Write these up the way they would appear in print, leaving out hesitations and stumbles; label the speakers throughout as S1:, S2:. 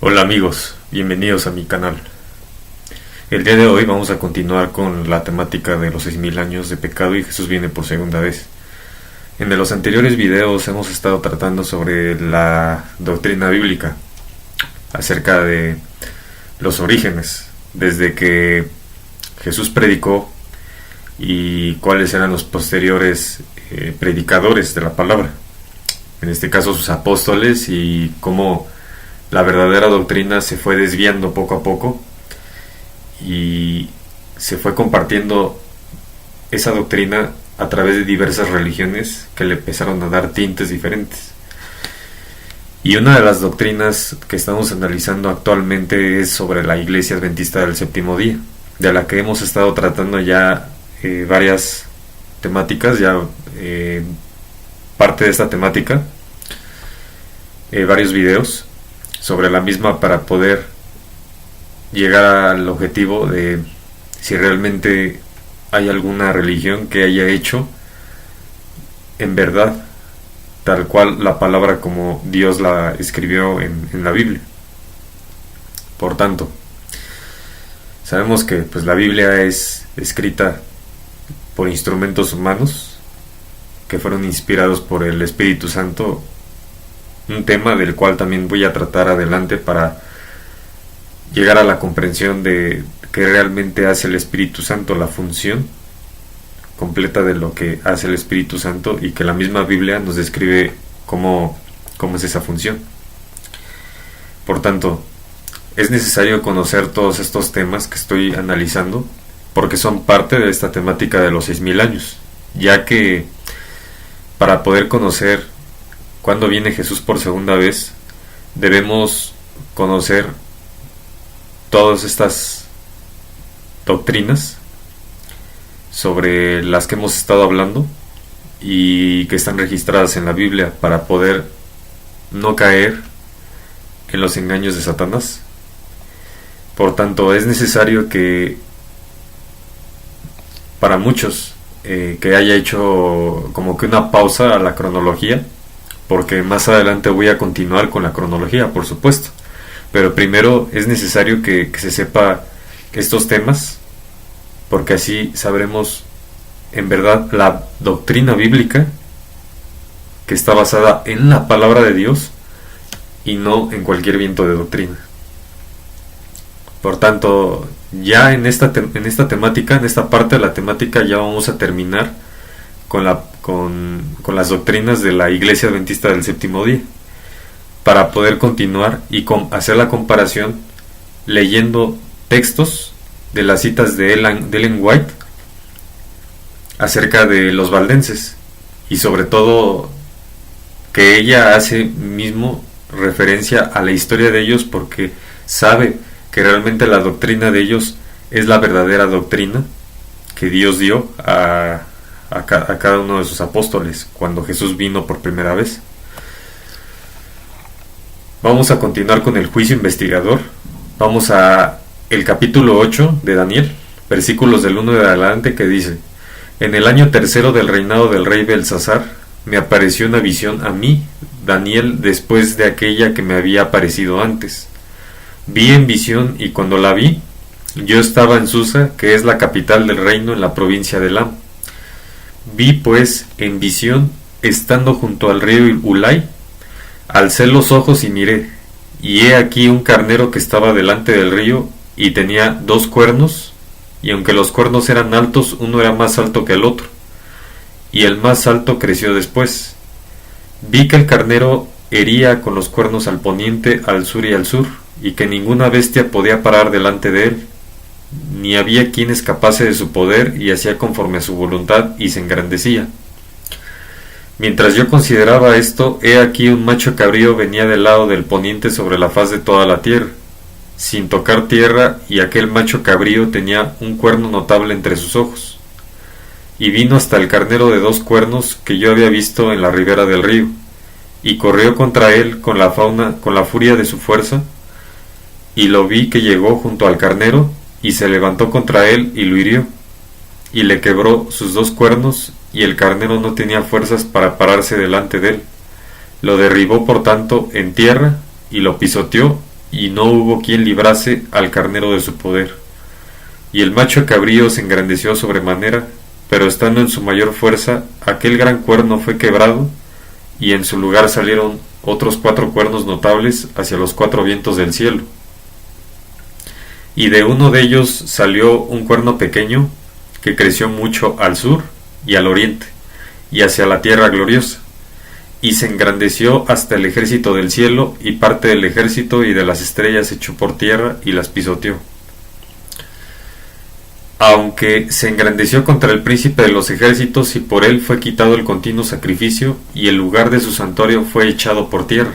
S1: Hola amigos, bienvenidos a mi canal. El día de hoy vamos a continuar con la temática de los 6000 años de pecado y Jesús viene por segunda vez. En los anteriores videos hemos estado tratando sobre la doctrina bíblica, acerca de los orígenes, desde que Jesús predicó y cuáles eran los posteriores predicadores de la palabra, en este caso sus apóstoles, y cómo la verdadera doctrina se fue desviando poco a poco y se fue compartiendo esa doctrina a través de diversas religiones que le empezaron a dar tintes diferentes. Y una de las doctrinas que estamos analizando actualmente es sobre la Iglesia Adventista del Séptimo Día, de la que hemos estado tratando ya varias temáticas, parte de esta temática, varios videos sobre la misma, para poder llegar al objetivo de si realmente hay alguna religión que haya hecho en verdad tal cual la palabra como Dios la escribió en la Biblia. Por tanto, sabemos que pues la Biblia es escrita por instrumentos humanos que fueron inspirados por el Espíritu Santo, un tema del cual también voy a tratar adelante para llegar a la comprensión de que realmente hace el Espíritu Santo, la función completa de lo que hace el Espíritu Santo, y que la misma Biblia nos describe cómo es esa función. Por tanto, es necesario conocer todos estos temas que estoy analizando, porque son parte de esta temática de los 6000 años, ya que para poder conocer cuándo viene Jesús por segunda vez, debemos conocer todas estas doctrinas sobre las que hemos estado hablando y que están registradas en la Biblia, para poder no caer en los engaños de Satanás. Por tanto, es necesario que para muchos que haya hecho como que una pausa a la cronología, porque más adelante voy a continuar con la cronología, por supuesto, pero primero es necesario que se sepa estos temas, porque así sabremos en verdad la doctrina bíblica, que está basada en la palabra de Dios y no en cualquier viento de doctrina. Por tanto, ya en esta temática, en esta parte de la temática, ya vamos a terminar con las doctrinas de la Iglesia Adventista del Séptimo Día, para poder continuar y hacer la comparación leyendo textos de las citas de Ellen White acerca de los valdenses, y sobre todo que ella hace mismo referencia a la historia de ellos, porque sabe que realmente la doctrina de ellos es la verdadera doctrina que Dios dio a cada uno de sus apóstoles cuando Jesús vino por primera vez. Vamos a continuar con el juicio investigador. Vamos a el capítulo 8 de Daniel, versículos del 1 de adelante, que dice: En el año tercero del reinado del rey Belsasar, me apareció una visión a mí, Daniel, después de aquella que me había aparecido antes. Vi en visión, y cuando la vi, yo estaba en Susa, que es la capital del reino, en la provincia de Elam. Vi pues en visión, estando junto al río Ulai, alcé los ojos y miré, y he aquí un carnero que estaba delante del río, y tenía 2 cuernos, y aunque los cuernos eran altos, uno era más alto que el otro, y el más alto creció después. Vi que el carnero hería con los cuernos al poniente, al sur y al sur, y que ninguna bestia podía parar delante de él, ni había quien escapase de su poder, y hacía conforme a su voluntad, y se engrandecía. Mientras yo consideraba esto, he aquí un macho cabrío venía del lado del poniente sobre la faz de toda la tierra, sin tocar tierra, y aquel macho cabrío tenía un cuerno notable entre sus ojos. Y vino hasta el carnero de 2 cuernos que yo había visto en la ribera del río, y corrió contra él con la furia de su fuerza, y lo vi que llegó junto al carnero, y se levantó contra él y lo hirió, y le quebró sus 2 cuernos, y el carnero no tenía fuerzas para pararse delante de él. Lo derribó por tanto en tierra, y lo pisoteó, y no hubo quien librase al carnero de su poder. Y el macho cabrío se engrandeció sobremanera, pero estando en su mayor fuerza, aquel gran cuerno fue quebrado, y en su lugar salieron otros 4 cuernos notables hacia los 4 vientos del cielo. Y de uno de ellos salió un cuerno pequeño, que creció mucho al sur y al oriente, y hacia la tierra gloriosa, y se engrandeció hasta el ejército del cielo, y parte del ejército y de las estrellas echó por tierra y las pisoteó. Aunque se engrandeció contra el príncipe de los ejércitos, y por él fue quitado el continuo sacrificio, y el lugar de su santuario fue echado por tierra.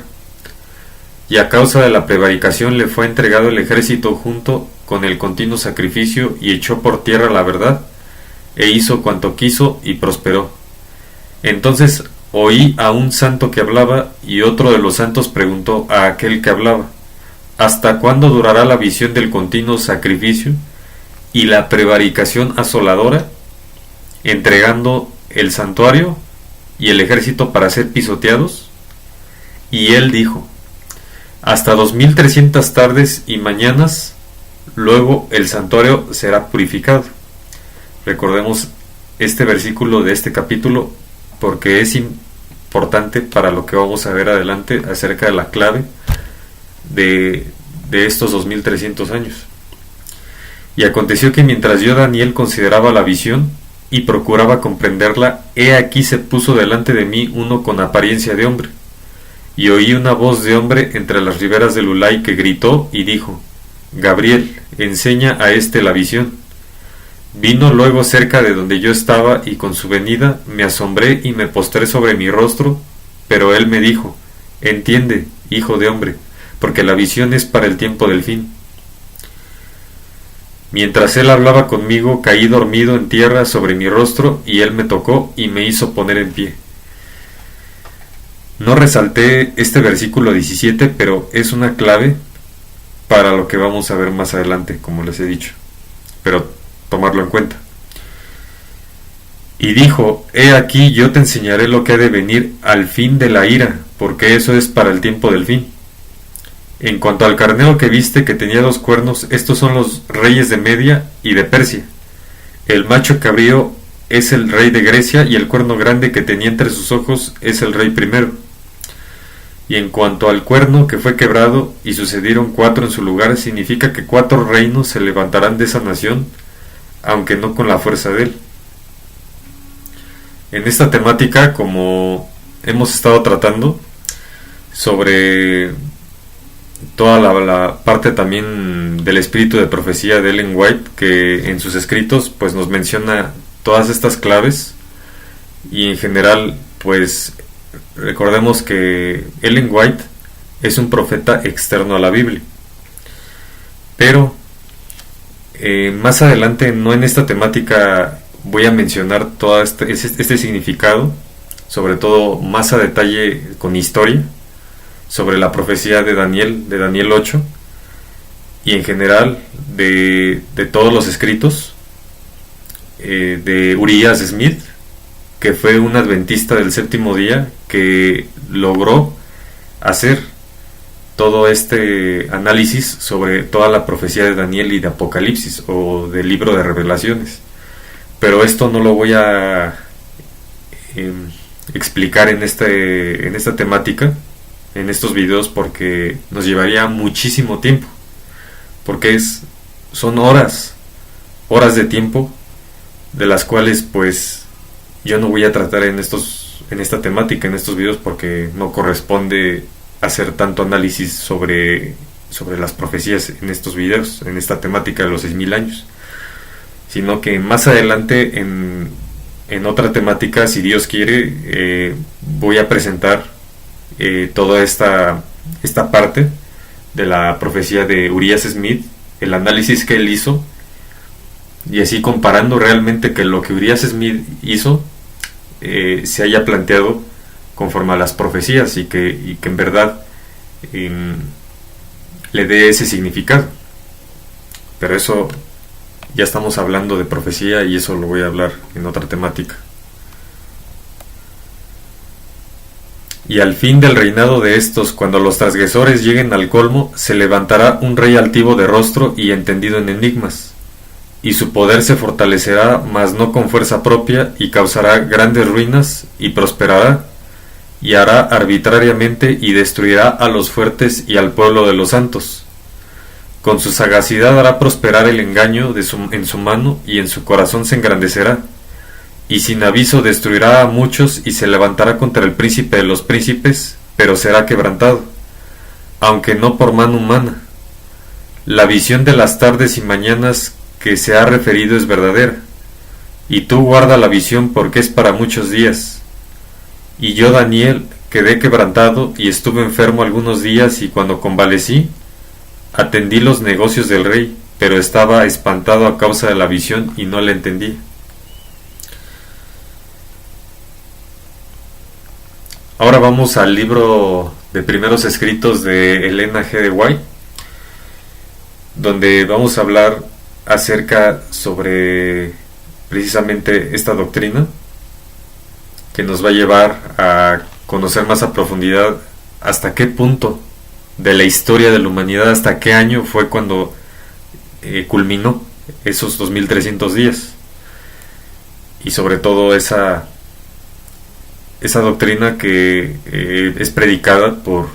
S1: Y a causa de la prevaricación le fue entregado el ejército junto con el continuo sacrificio, y echó por tierra la verdad, e hizo cuanto quiso, y prosperó. Entonces oí a un santo que hablaba, y otro de los santos preguntó a aquel que hablaba: ¿hasta cuándo durará la visión del continuo sacrificio y la prevaricación asoladora, entregando el santuario y el ejército para ser pisoteados? Y él dijo: hasta 2300 tardes y mañanas, luego el santuario será purificado. Recordemos este versículo de este capítulo porque es importante para lo que vamos a ver adelante acerca de la clave de estos 2300 años. Y aconteció que mientras yo, Daniel, consideraba la visión y procuraba comprenderla, he aquí se puso delante de mí uno con apariencia de hombre, y oí una voz de hombre entre las riberas del Ulai que gritó y dijo: Gabriel, enseña a éste la visión. Vino luego cerca de donde yo estaba, y con su venida me asombré y me postré sobre mi rostro, pero él me dijo: entiende, hijo de hombre, porque la visión es para el tiempo del fin. Mientras él hablaba conmigo, caí dormido en tierra sobre mi rostro, y él me tocó y me hizo poner en pie. No resalté este versículo 17, pero es una clave para lo que vamos a ver más adelante, como les he dicho, pero tomarlo en cuenta. Y dijo: he aquí yo te enseñaré lo que ha de venir al fin de la ira, porque eso es para el tiempo del fin. En cuanto al carnero que viste, que tenía 2 cuernos, estos son los reyes de Media y de Persia. El macho cabrío es el rey de Grecia, y el cuerno grande que tenía entre sus ojos es el rey primero. Y en cuanto al cuerno que fue quebrado, y sucedieron 4 en su lugar, significa que 4 reinos se levantarán de esa nación, aunque no con la fuerza de él. En esta temática, como hemos estado tratando sobre toda la parte también del espíritu de profecía de Ellen White, que en sus escritos pues nos menciona todas estas claves, y en general pues recordemos que Ellen White es un profeta externo a la Biblia, pero más adelante, no en esta temática, voy a mencionar todo este significado, sobre todo más a detalle con historia, sobre la profecía de Daniel 8, y en general de todos los escritos de Urias Smith, que fue un adventista del séptimo día que logró hacer todo este análisis sobre toda la profecía de Daniel y de Apocalipsis, o del libro de Revelaciones. Pero esto no lo voy a explicar en esta temática, en estos videos, porque nos llevaría muchísimo tiempo, porque son horas de tiempo, de las cuales pues yo no voy a tratar en esta temática, en estos videos, porque no corresponde hacer tanto análisis sobre las profecías en estos videos, en esta temática de los 6000 años, sino que más adelante en otra temática, si Dios quiere, voy a presentar toda esta parte de la profecía de Urias Smith, el análisis que él hizo, y así comparando realmente que lo que Urias Smith hizo se haya planteado conforme a las profecías, y que en verdad le dé ese significado. Pero eso ya estamos hablando de profecía, y eso lo voy a hablar en otra temática. Y al fin del reinado de estos, cuando los transgresores lleguen al colmo, se levantará un rey altivo de rostro y entendido en enigmas. Y su poder se fortalecerá, mas no con fuerza propia, y causará grandes ruinas, y prosperará, y hará arbitrariamente, y destruirá a los fuertes y al pueblo de los santos. Con su sagacidad hará prosperar el engaño en su mano, y en su corazón se engrandecerá. Y sin aviso destruirá a muchos, y se levantará contra el príncipe de los príncipes, pero será quebrantado, aunque no por mano humana. La visión de las tardes y mañanas que se ha referido es verdadera, y tú guarda la visión porque es para muchos días. Y yo, Daniel, quedé quebrantado y estuve enfermo algunos días, y cuando convalecí, atendí los negocios del rey, pero estaba espantado a causa de la visión y no la entendí. Ahora vamos al libro de primeros escritos de Elena G. de White, donde vamos a hablar acerca sobre precisamente esta doctrina que nos va a llevar a conocer más a profundidad hasta qué punto de la historia de la humanidad, hasta qué año fue cuando culminó esos 2300 días, y sobre todo esa doctrina que es predicada por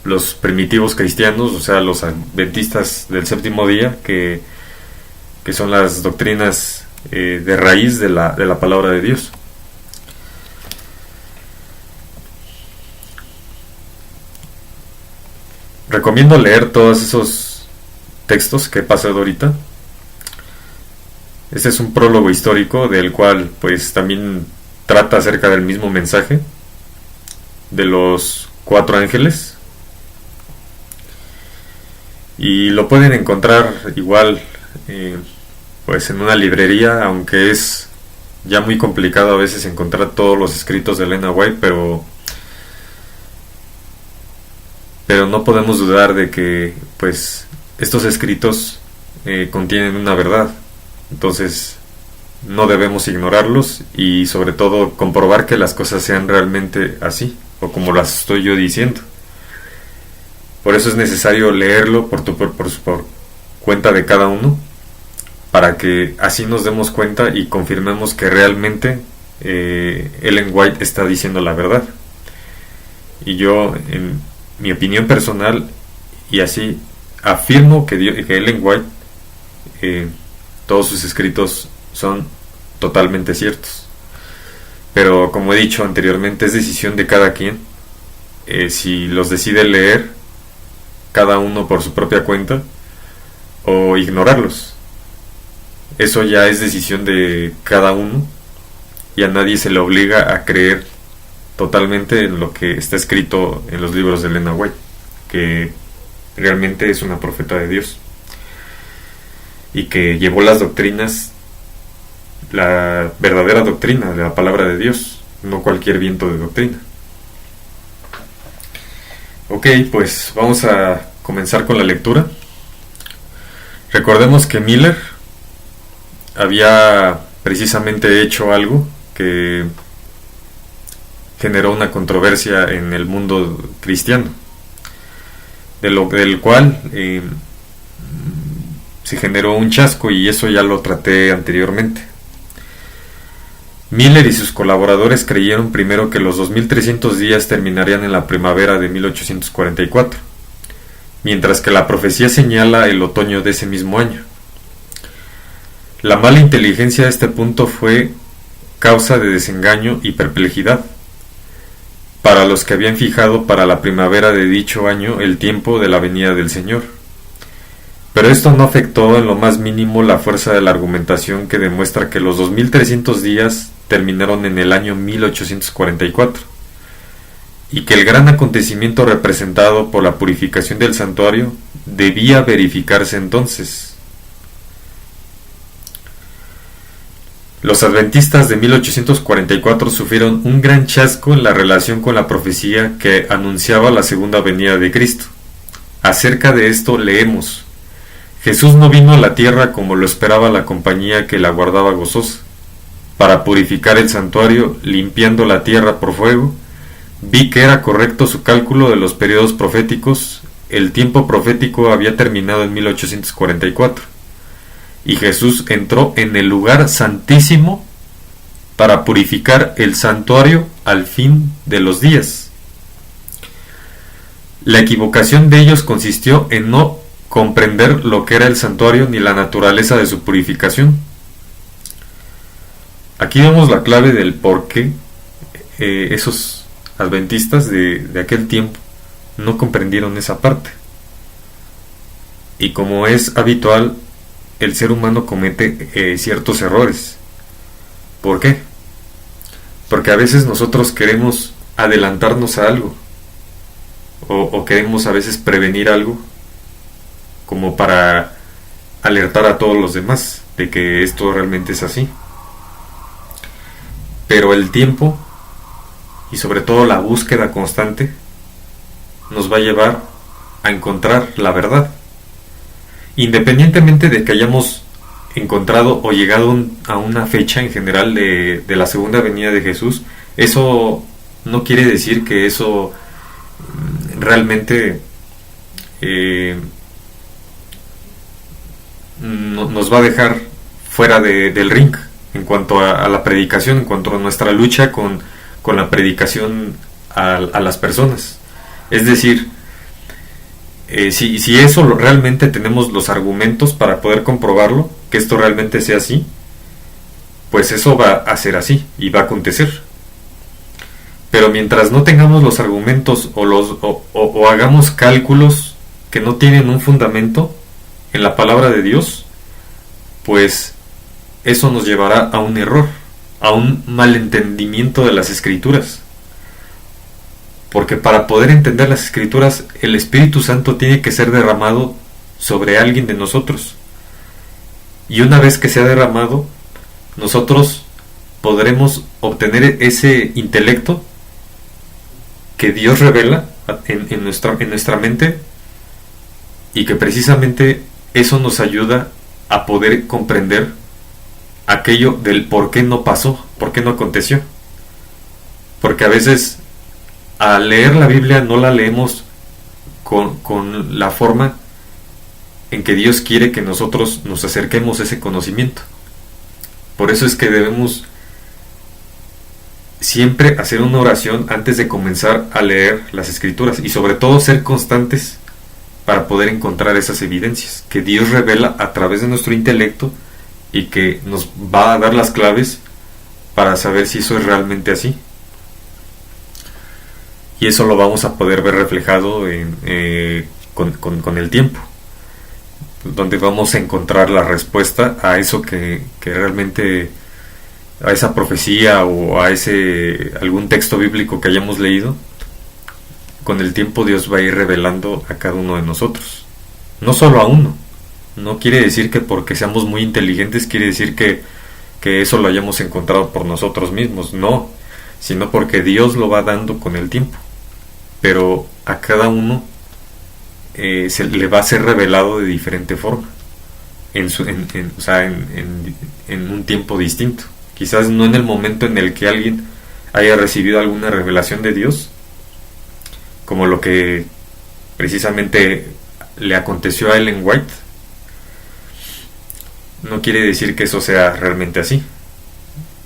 S1: los primitivos cristianos, o sea, los adventistas del séptimo día, que son las doctrinas de raíz de la palabra de Dios. Recomiendo leer todos esos textos que he pasado ahorita. Este es un prólogo histórico del cual pues también trata acerca del mismo mensaje de los 4 ángeles, y lo pueden encontrar igual pues en una librería, aunque es ya muy complicado a veces encontrar todos los escritos de Elena White, pero no podemos dudar de que pues estos escritos contienen una verdad. Entonces no debemos ignorarlos, y sobre todo comprobar que las cosas sean realmente así, o como las estoy yo diciendo. Por eso es necesario leerlo por cuenta de cada uno, para que así nos demos cuenta y confirmemos que realmente Ellen White está diciendo la verdad. Y yo, en mi opinión personal, y así afirmo que Ellen White, todos sus escritos son totalmente ciertos. Pero como he dicho anteriormente, es decisión de cada quien si los decide leer cada uno por su propia cuenta o ignorarlos. Eso ya es decisión de cada uno, y a nadie se le obliga a creer totalmente en lo que está escrito en los libros de Elena White, que realmente es una profeta de Dios y que llevó las doctrinas, la verdadera doctrina de la palabra de Dios, no cualquier viento de doctrina. Ok, pues vamos a comenzar con la lectura. Recordemos que Miller había precisamente hecho algo que generó una controversia en el mundo cristiano, del cual se generó un chasco, y eso ya lo traté anteriormente. Miller y sus colaboradores creyeron primero que los 2300 días terminarían en la primavera de 1844, mientras que la profecía señala el otoño de ese mismo año. La mala inteligencia a este punto fue causa de desengaño y perplejidad para los que habían fijado para la primavera de dicho año el tiempo de la venida del Señor. Pero esto no afectó en lo más mínimo la fuerza de la argumentación, que demuestra que los 2300 días terminaron en el año 1844, y que el gran acontecimiento representado por la purificación del santuario debía verificarse entonces. Los adventistas de 1844 sufrieron un gran chasco en la relación con la profecía que anunciaba la segunda venida de Cristo. Acerca de esto leemos: Jesús no vino a la tierra como lo esperaba la compañía que la guardaba gozosa, para purificar el santuario, limpiando la tierra por fuego, Vi que era correcto su cálculo de los periodos proféticos. El tiempo profético había terminado en 1844 y Jesús entró en el lugar santísimo para purificar el santuario al fin de los días. La equivocación de ellos consistió en no comprender lo que era el santuario ni la naturaleza de su purificación. Aquí vemos la clave del por qué esos adventistas de aquel tiempo no comprendieron esa parte. Y como es habitual, el ser humano comete ciertos errores. ¿Por qué? Porque a veces nosotros queremos adelantarnos a algo, o queremos a veces prevenir algo, como para alertar a todos los demás de que esto realmente es así. Pero el tiempo, y sobre todo la búsqueda constante, nos va a llevar a encontrar la verdad. Independientemente de que hayamos encontrado o llegado a una fecha en general de la segunda venida de Jesús, eso no quiere decir que eso realmente nos va a dejar fuera del ring en cuanto a la predicación, en cuanto a nuestra lucha con la predicación a las personas. Es decir, si eso realmente tenemos los argumentos para poder comprobarlo, que esto realmente sea así, pues eso va a ser así y va a acontecer. Pero mientras no tengamos los argumentos o hagamos cálculos que no tienen un fundamento en la palabra de Dios, pues eso nos llevará a un error, a un malentendimiento de las Escrituras. Porque para poder entender las Escrituras, el Espíritu Santo tiene que ser derramado sobre alguien de nosotros. Y una vez que sea derramado, nosotros podremos obtener ese intelecto que Dios revela en nuestra mente, y que precisamente eso nos ayuda a poder comprender aquello del por qué no pasó, por qué no aconteció. Porque a veces al leer la Biblia no la leemos con la forma en que Dios quiere que nosotros nos acerquemos a ese conocimiento. Por eso es que debemos siempre hacer una oración antes de comenzar a leer las Escrituras, y sobre todo ser constantes para poder encontrar esas evidencias que Dios revela a través de nuestro intelecto, y que nos va a dar las claves para saber si eso es realmente así. Y eso lo vamos a poder ver reflejado con el tiempo, donde vamos a encontrar la respuesta a eso que realmente, a esa profecía o a algún texto bíblico que hayamos leído. Con el tiempo Dios va a ir revelando a cada uno de nosotros, no solo a uno. No quiere decir que porque seamos muy inteligentes quiere decir que eso lo hayamos encontrado por nosotros mismos, no, sino porque Dios lo va dando con el tiempo. Pero a cada uno se le va a ser revelado de diferente forma, en un tiempo distinto. Quizás no en el momento en el que alguien haya recibido alguna revelación de Dios, como lo que precisamente le aconteció a Ellen White. No quiere decir que eso sea realmente así,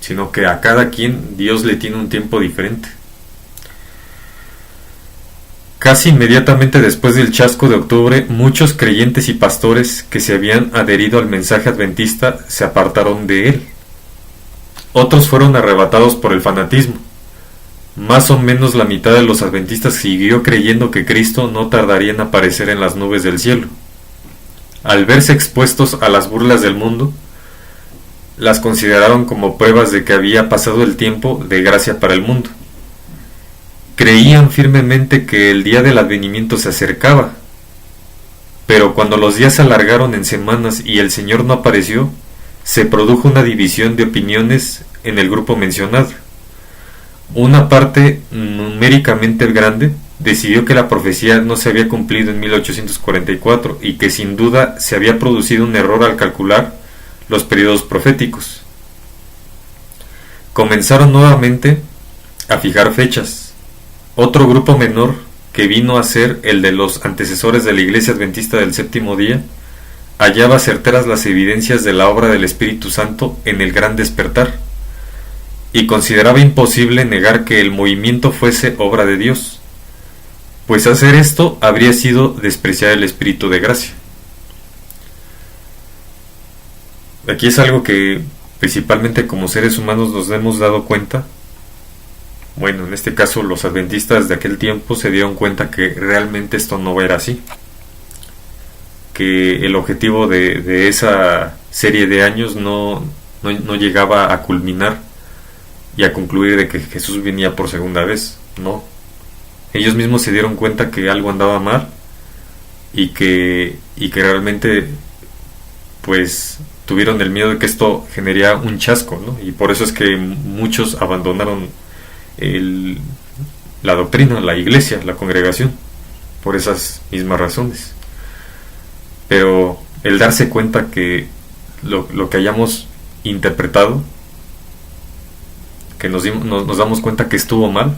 S1: sino que a cada quien Dios le tiene un tiempo diferente. Casi inmediatamente después del chasco de octubre, muchos creyentes y pastores que se habían adherido al mensaje adventista se apartaron de él. Otros fueron arrebatados por el fanatismo. Más o menos la mitad de los adventistas siguió creyendo que Cristo no tardaría en aparecer en las nubes del cielo. Al verse expuestos a las burlas del mundo, las consideraron como pruebas de que había pasado el tiempo de gracia para el mundo. Creían firmemente que el día del advenimiento se acercaba, pero cuando los días se alargaron en semanas y el Señor no apareció, se produjo una división de opiniones en el grupo mencionado. Una parte numéricamente grande decidió que la profecía no se había cumplido en 1844 y que sin duda se había producido un error al calcular los periodos proféticos. Comenzaron nuevamente a fijar fechas, Otro grupo menor, que vino a ser el de los antecesores de la Iglesia Adventista del Séptimo Día, hallaba certeras las evidencias de la obra del Espíritu Santo en el Gran Despertar, y consideraba imposible negar que el movimiento fuese obra de Dios, pues hacer esto habría sido despreciar el Espíritu de gracia. Aquí es algo que principalmente como seres humanos nos hemos dado cuenta. Bueno, en este caso los adventistas de aquel tiempo se dieron cuenta que realmente esto no era así, que el objetivo de esa serie de años no llegaba a culminar y a concluir de que Jesús venía por segunda vez. No, ellos mismos se dieron cuenta que algo andaba mal y que realmente pues tuvieron el miedo de que esto generaría un chasco, ¿no? Y por eso es que muchos abandonaron la doctrina, la iglesia, la congregación, por esas mismas razones. Pero el darse cuenta que lo que hayamos interpretado, que nos damos cuenta que estuvo mal,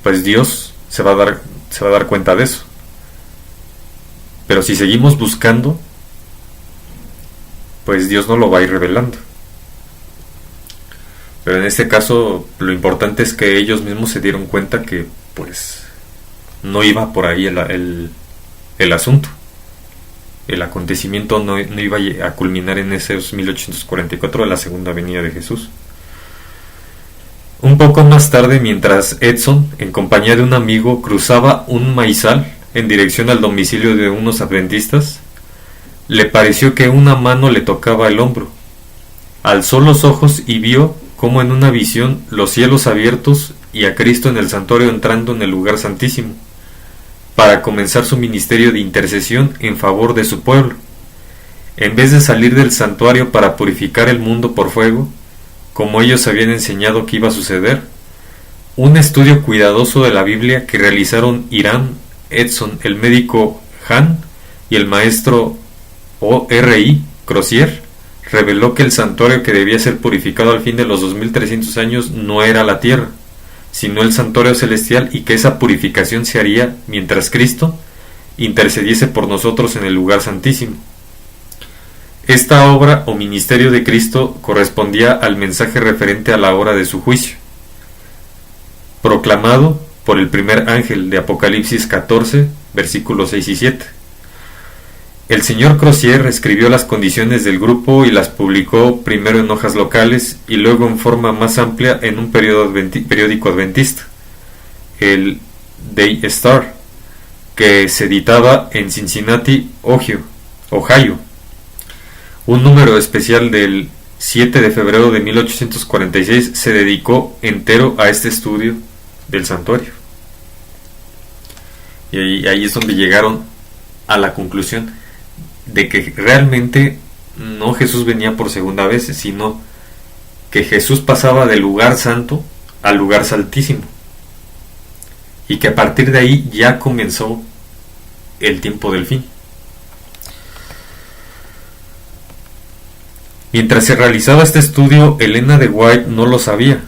S1: pues Dios se va a dar cuenta de eso. Pero si seguimos buscando, pues Dios no lo va a ir revelando. Pero en este caso lo importante es que ellos mismos se dieron cuenta que pues no iba por ahí el asunto. El acontecimiento no iba a culminar en esos 1844 de la segunda venida de Jesús. Un poco más tarde, mientras Edson, en compañía de un amigo, cruzaba un maizal en dirección al domicilio de unos adventistas, le pareció que una mano le tocaba el hombro. Alzó los ojos y vio como en una visión los cielos abiertos y a Cristo en el santuario entrando en el lugar santísimo, para comenzar su ministerio de intercesión en favor de su pueblo. En vez de salir del santuario para purificar el mundo por fuego, como ellos habían enseñado que iba a suceder, un estudio cuidadoso de la Biblia que realizaron Irán, Edson, el médico Han y el maestro O.R.I. Crozier reveló que el santuario que debía ser purificado al fin de los 2300 años no era la tierra, sino el santuario celestial, y que esa purificación se haría mientras Cristo intercediese por nosotros en el lugar santísimo. Esta obra o ministerio de Cristo correspondía al mensaje referente a la hora de su juicio, proclamado por el primer ángel de Apocalipsis 14, versículos 6 y 7. El señor Crozier escribió las condiciones del grupo y las publicó primero en hojas locales y luego en forma más amplia en un periódico adventista, el Day Star, que se editaba en Cincinnati, Ohio. Un número especial del 7 de febrero de 1846 se dedicó entero a este estudio del santuario. Y ahí es donde llegaron a la conclusión de que realmente no Jesús venía por segunda vez, sino que Jesús pasaba del lugar santo al lugar santísimo, y que a partir de ahí ya comenzó el tiempo del fin. Mientras se realizaba este estudio, Elena de White no lo sabía,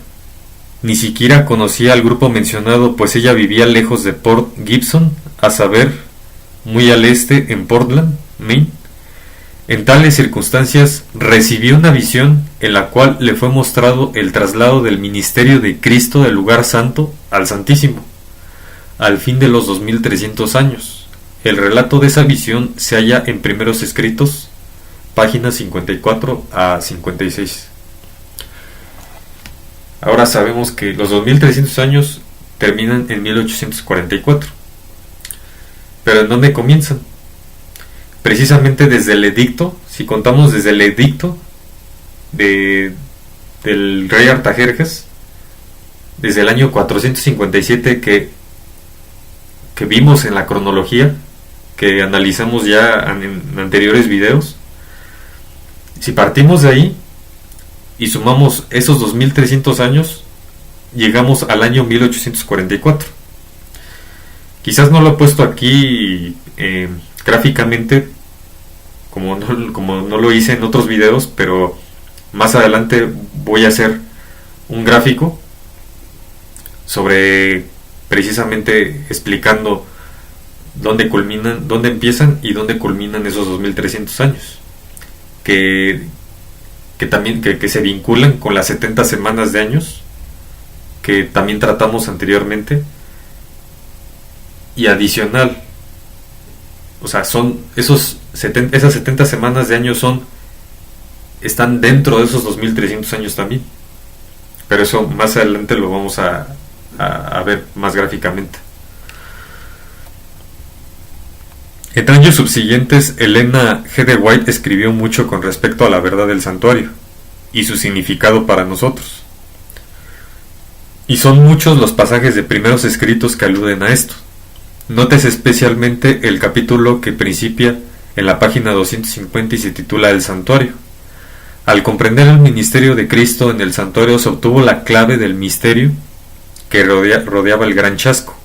S1: ni siquiera conocía al grupo mencionado, pues ella vivía lejos de Port Gibson, a saber, muy al este, en Portland, Maine. En tales circunstancias recibió una visión en la cual le fue mostrado el traslado del ministerio de Cristo del lugar santo al santísimo, al fin de los 2300 años. El relato de esa visión se halla en Primeros Escritos, páginas 54 a 56. Ahora sabemos que los 2300 años terminan en 1844. ¿Pero en dónde comienzan? Precisamente desde el edicto, si contamos desde el edicto del rey Artajerjes, desde el año 457 que vimos en la cronología, que analizamos ya en anteriores videos. Si partimos de ahí y sumamos esos 2300 años, llegamos al año 1844. Quizás no lo he puesto aquí gráficamente como no lo hice en otros videos, pero más adelante voy a hacer un gráfico sobre precisamente explicando dónde empiezan y dónde culminan esos 2300 años, que también que se vinculan con las 70 semanas de años que también tratamos anteriormente, y adicional, o sea, son esas 70 semanas de años están dentro de esos 2300 años también, pero eso más adelante lo vamos a ver más gráficamente. En años subsiguientes, Elena G. de White escribió mucho con respecto a la verdad del santuario y su significado para nosotros. Y son muchos los pasajes de primeros escritos que aluden a esto. Nótese especialmente el capítulo que principia en la página 250 y se titula El santuario. Al comprender el ministerio de Cristo en el santuario se obtuvo la clave del misterio que rodeaba el gran chasco.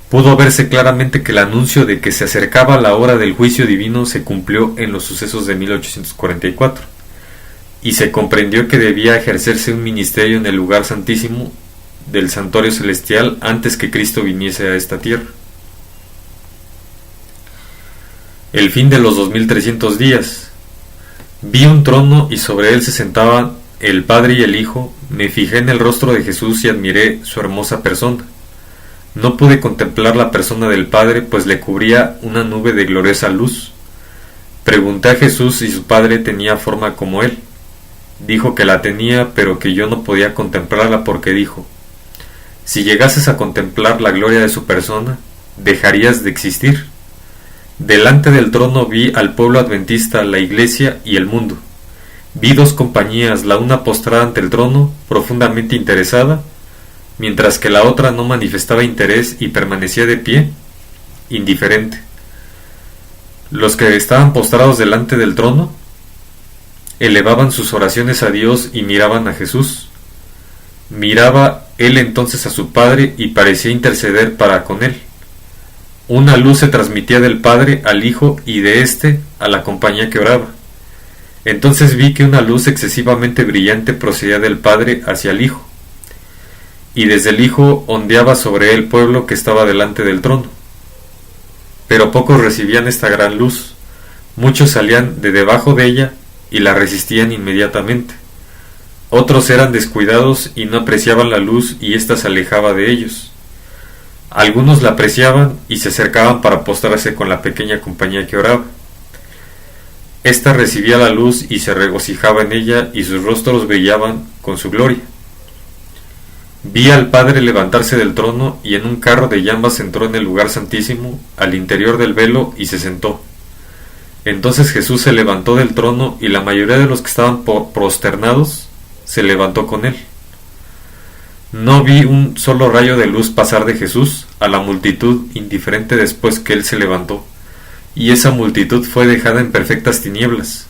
S1: Pudo verse claramente que el anuncio de que se acercaba la hora del juicio divino se cumplió en los sucesos de 1844, y se comprendió que debía ejercerse un ministerio en el lugar santísimo del santuario celestial antes que Cristo viniese a esta tierra. El fin de los 2300 días. Vi un trono y sobre él se sentaban el Padre y el Hijo. Me fijé en el rostro de Jesús y admiré su hermosa persona. No pude contemplar la persona del Padre, pues le cubría una nube de gloriosa luz. Pregunté a Jesús si su Padre tenía forma como él. Dijo que la tenía, pero que yo no podía contemplarla porque dijo: si llegases a contemplar la gloria de su persona, dejarías de existir. Delante del trono vi al pueblo adventista, la iglesia y el mundo. Vi dos compañías, la una postrada ante el trono, profundamente interesada, mientras que la otra no manifestaba interés y permanecía de pie, indiferente. Los que estaban postrados delante del trono elevaban sus oraciones a Dios y miraban a Jesús. Miraba él entonces a su Padre y parecía interceder para con él. Una luz se transmitía del Padre al Hijo y de éste a la compañía que oraba. Entonces vi que una luz excesivamente brillante procedía del Padre hacia el Hijo, y desde el Hijo ondeaba sobre el pueblo que estaba delante del trono. Pero pocos recibían esta gran luz, muchos salían de debajo de ella y la resistían inmediatamente. Otros eran descuidados y no apreciaban la luz y ésta se alejaba de ellos. Algunos la apreciaban y se acercaban para postrarse con la pequeña compañía que oraba. Esta recibía la luz y se regocijaba en ella, y sus rostros brillaban con su gloria. Vi al Padre levantarse del trono, y en un carro de llamas entró en el lugar santísimo, al interior del velo, y se sentó. Entonces Jesús se levantó del trono, y la mayoría de los que estaban prosternados se levantó con él. No vi un solo rayo de luz pasar de Jesús a la multitud indiferente después que él se levantó, y esa multitud fue dejada en perfectas tinieblas.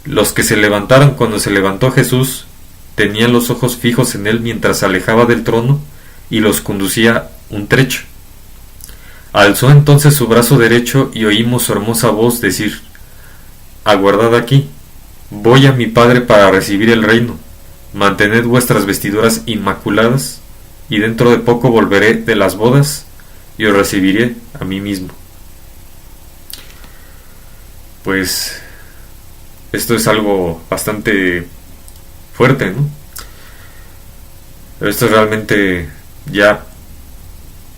S1: Los que se levantaron cuando se levantó Jesús tenían los ojos fijos en él mientras se alejaba del trono y los conducía un trecho. Alzó entonces su brazo derecho y oímos su hermosa voz decir: aguardad aquí, voy a mi Padre para recibir el reino. Mantened vuestras vestiduras inmaculadas, y dentro de poco volveré de las bodas y os recibiré a mí mismo. Pues esto es algo bastante fuerte, ¿no? Pero esto es realmente ya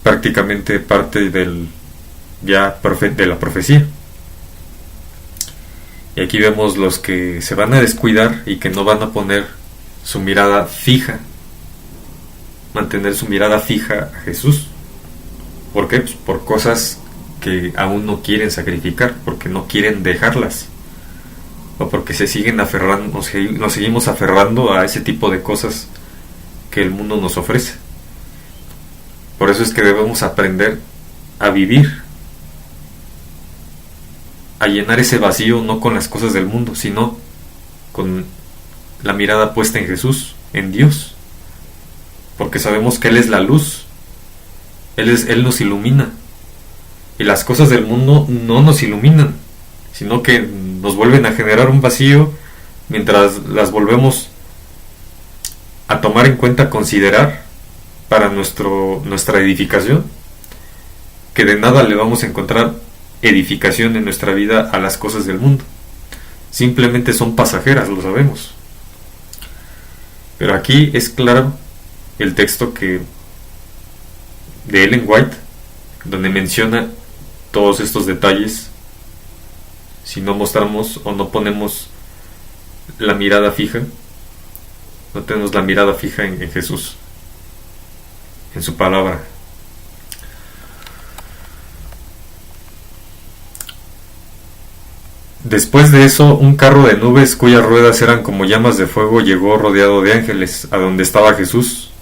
S1: prácticamente parte de la profecía. Y aquí vemos los que se van a descuidar y que no van a poner su mirada fija, mantener su mirada fija a Jesús. ¿Por qué? Pues por cosas que aún no quieren sacrificar, porque no quieren dejarlas, o porque se siguen aferrando, nos seguimos aferrando a ese tipo de cosas que el mundo nos ofrece. Por eso es que debemos aprender a vivir, a llenar ese vacío no con las cosas del mundo, sino con la mirada puesta en Jesús, en Dios, porque sabemos que Él es la luz, Él nos ilumina, y las cosas del mundo no nos iluminan, sino que nos vuelven a generar un vacío mientras las volvemos a tomar en cuenta, considerar para nuestra edificación, que de nada le vamos a encontrar edificación en nuestra vida a las cosas del mundo. Simplemente son pasajeras, lo sabemos. Pero aquí es claro el texto de Ellen White, donde menciona todos estos detalles. Si no mostramos o no ponemos la mirada fija, no tenemos la mirada fija en Jesús, en su palabra. Después de eso, un carro de nubes cuyas ruedas eran como llamas de fuego llegó rodeado de ángeles a donde estaba Jesús.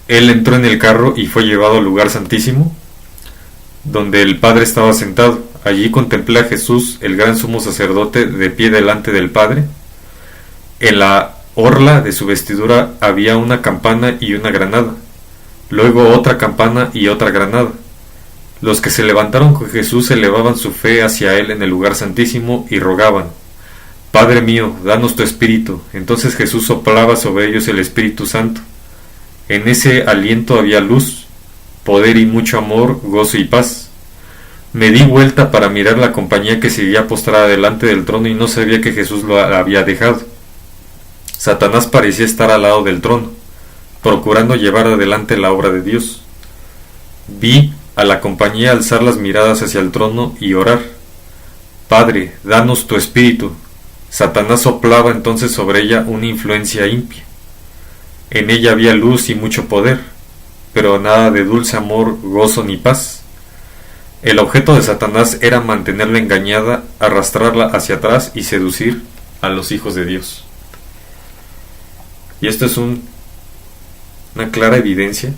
S1: Él entró en el carro y fue llevado al lugar santísimo, donde el Padre estaba sentado. Allí contemplé a Jesús, el gran sumo sacerdote, de pie delante del Padre. En la orla de su vestidura había una campana y una granada, luego otra campana y otra granada. Los que se levantaron con Jesús elevaban su fe hacia él en el lugar santísimo y rogaban: Padre mío, danos tu espíritu. Entonces Jesús soplaba sobre ellos el Espíritu Santo. En ese aliento había luz, poder y mucho amor, gozo y paz. Me di vuelta para mirar la compañía que seguía postrada delante del trono y no sabía que Jesús lo había dejado. Satanás parecía estar al lado del trono, procurando llevar adelante la obra de Dios. Vi a la compañía alzar las miradas hacia el trono y orar: Padre, danos tu espíritu. Satanás soplaba entonces sobre ella una influencia impía. En ella había luz y mucho poder, pero nada de dulce amor, gozo ni paz. El objeto de Satanás era mantenerla engañada, arrastrarla hacia atrás y seducir a los hijos de Dios. Y esto es una clara evidencia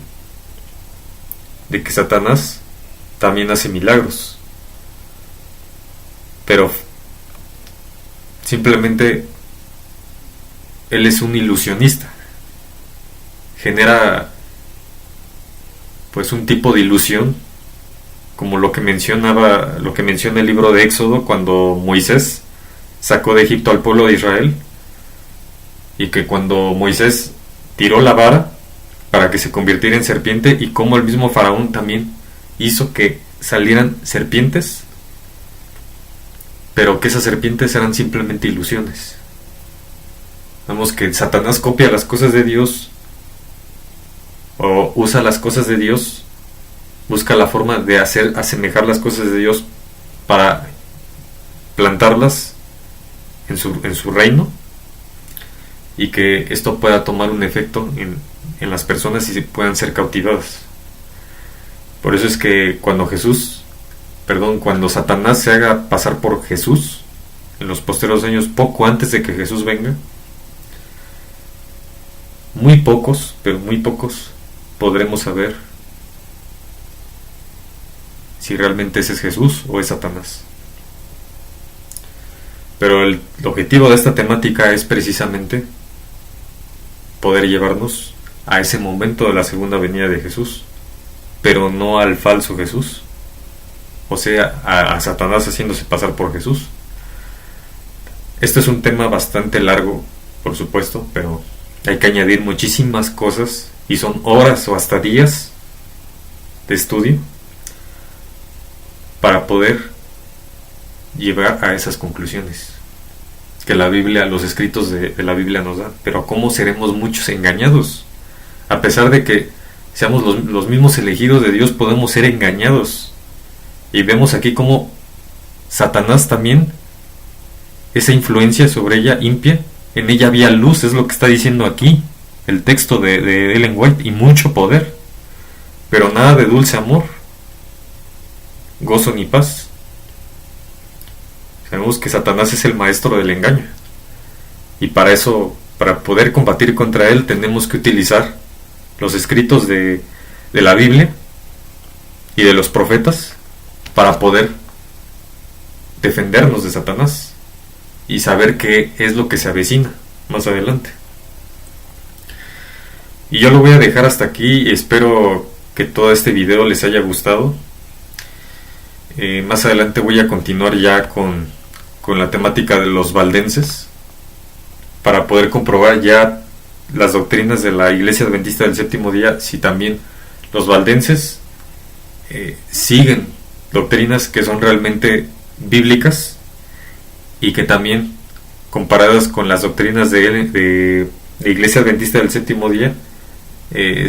S1: de que Satanás también hace milagros, pero simplemente él es un ilusionista. Genera pues un tipo de ilusión, como lo que menciona el libro de Éxodo, cuando Moisés sacó de Egipto al pueblo de Israel, y que cuando Moisés tiró la vara para que se convirtiera en serpiente, y como el mismo faraón también hizo que salieran serpientes, pero que esas serpientes eran simplemente ilusiones. Vemos que Satanás copia las cosas de Dios, o usa las cosas de Dios, busca la forma de asemejar las cosas de Dios para plantarlas en su reino, y que esto pueda tomar un efecto en las personas y se puedan ser cautivadas. Por eso es que cuando Satanás se haga pasar por Jesús en los posteriores años, poco antes de que Jesús venga, muy pocos podremos saber si realmente ese es Jesús o es Satanás. Pero el objetivo de esta temática es precisamente poder llevarnos a ese momento de la segunda venida de Jesús, pero no al falso Jesús, o sea, a Satanás haciéndose pasar por Jesús. Este es un tema bastante largo, por supuesto, pero hay que añadir muchísimas cosas, y son horas o hasta días de estudio para poder llegar a esas conclusiones que la Biblia, los escritos de la Biblia nos dan. Pero ¿cómo seremos muchos engañados? A pesar de que seamos los mismos elegidos de Dios, podemos ser engañados. Y vemos aquí cómo Satanás también, esa influencia sobre ella impía, en ella había luz, es lo que está diciendo aquí el texto de Ellen White, y mucho poder, pero nada de dulce amor, gozo ni paz. Sabemos que Satanás es el maestro del engaño, y para eso, para poder combatir contra él, tenemos que utilizar los escritos de la Biblia y de los profetas para poder defendernos de Satanás y saber qué es lo que se avecina más adelante. Y yo lo voy a dejar hasta aquí, y espero que todo este video les haya gustado. Más adelante voy a continuar ya con la temática de los valdenses, para poder comprobar ya las doctrinas de la Iglesia Adventista del Séptimo Día, si también los valdenses siguen doctrinas que son realmente bíblicas y que también, comparadas con las doctrinas de Iglesia Adventista del Séptimo Día,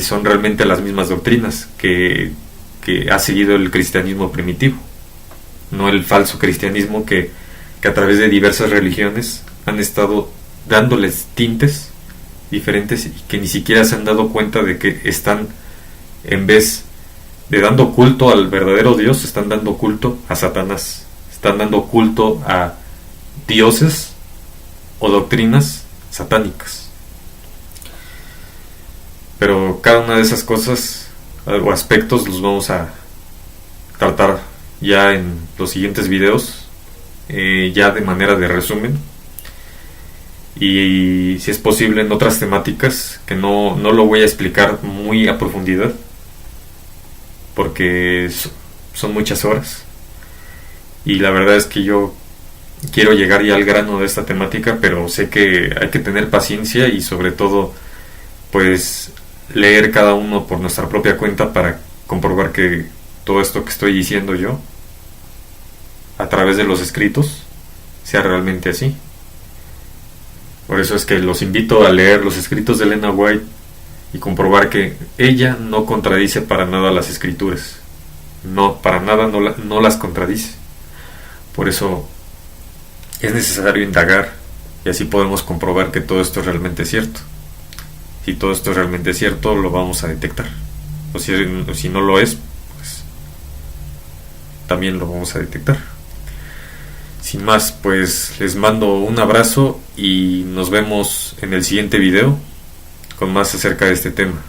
S1: son realmente las mismas doctrinas que ha seguido el cristianismo primitivo, no el falso cristianismo que a través de diversas religiones han estado dándoles tintes diferentes y que ni siquiera se han dado cuenta de que están, en vez de dando culto al verdadero Dios, están dando culto a Satanás, están dando culto a dioses o doctrinas satánicas. Pero cada una de esas cosas o aspectos los vamos a tratar ya en los siguientes videos, ya de manera de resumen, y si es posible en otras temáticas que no lo voy a explicar muy a profundidad porque son muchas horas, y la verdad es que yo quiero llegar ya al grano de esta temática, pero sé que hay que tener paciencia y sobre todo pues leer cada uno por nuestra propia cuenta para comprobar que todo esto que estoy diciendo yo a través de los escritos sea realmente así. Por eso es que los invito a leer los escritos de Elena White y comprobar que ella no contradice para nada las escrituras. No, para nada no las contradice. Por eso es necesario indagar y así podemos comprobar que todo esto es realmente cierto. Si todo esto es realmente cierto, lo vamos a detectar. O si no lo es, pues también lo vamos a detectar. Sin más, pues les mando un abrazo y nos vemos en el siguiente video con más acerca de este tema.